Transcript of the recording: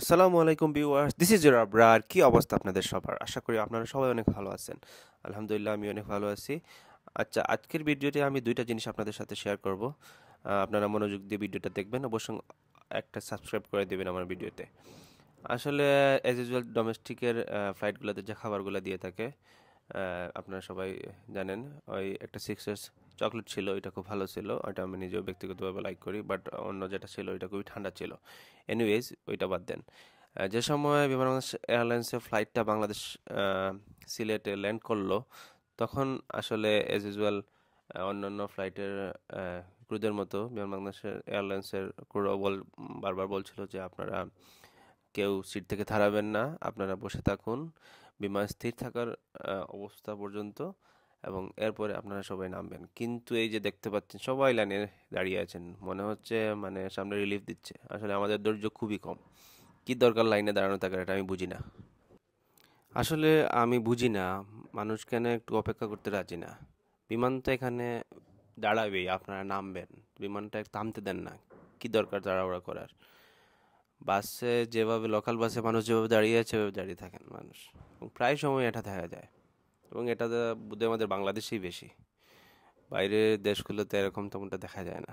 আসসালামু আলাইকুম viewers, this is your Abrar. কি অবস্থা আপনাদের সবার? আশা করি আপনারা সবাই অনেক ভালো আছেন। আলহামদুলিল্লাহ, আমি অনেক ভালো আছি। আচ্ছা, আজকের ভিডিওতে আমি দুইটা জিনিস আপনাদের সাথে শেয়ার করব। আপনারা মনোযোগ দিয়ে ভিডিওটা দেখবেন, অবশ্যই একটা সাবস্ক্রাইব করে দিবেন আমার ভিডিওতে। আসলে অ্যাজ ইউজুয়াল ডোমেস্টিকের ফ্লাইটগুলোতে যে খাবারগুলো দিয়ে থাকে, আপনারা সবাই জানেন। ওই একটা সিক্সেস চকলেট ছিল, এটা খুব ভালো ছিল, ওটা আমি নিজেও ব্যক্তিগতভাবে লাইক করি, বাট অন্য যেটা ছিল ওইটা খুবই ঠান্ডা ছিল। এনিওয়েজ, ওইটা বাদ দেন। যে সময় বিমান বাংলাদেশ এয়ারলাইন্সের ফ্লাইটটা বাংলাদেশ সিলেটে ল্যান্ড করলো, তখন আসলে অ্যাজ ইউজুয়াল অন্যান্য ফ্লাইটের ক্রুদের মতো বিমান বাংলাদেশের এয়ারলাইন্সের ক্রুরাও বারবার বলছিল যে আপনারা কেউ সিট থেকে দাঁড়াবেন না, আপনারা বসে থাকুন বিমান স্থির থাকার অবস্থা পর্যন্ত, এবং এরপরে আপনারা সবাই নামবেন। কিন্তু এই যে দেখতে পাচ্ছেন সবাই লাইনে দাঁড়িয়ে আছেন, মনে হচ্ছে মানে সামনে রিলিফ দিচ্ছে। আসলে আমাদের ধৈর্য খুবই কম। কি দরকার লাইনে দাঁড়ানো থাকার, এটা আমি বুঝি না। আসলে আমি বুঝি না মানুষ কেন একটু অপেক্ষা করতে রাজি না। বিমান তো এখানে দাঁড়াবেই, আপনারা নামবেন, বিমানটা থামতে দেন না। কি দরকার তাড়াহুড়া করার? বাসে যেভাবে, লোকাল বাসে মানুষ যেভাবে দাঁড়িয়ে আছে ওভাবে দাঁড়িয়ে থাকেন মানুষ, এবং প্রায় সময় এটা দেখা যায়। এবং এটা বোধহয় আমাদের বাংলাদেশেই বেশি, বাইরের দেশগুলোতে এরকম তেমনটা দেখা যায় না।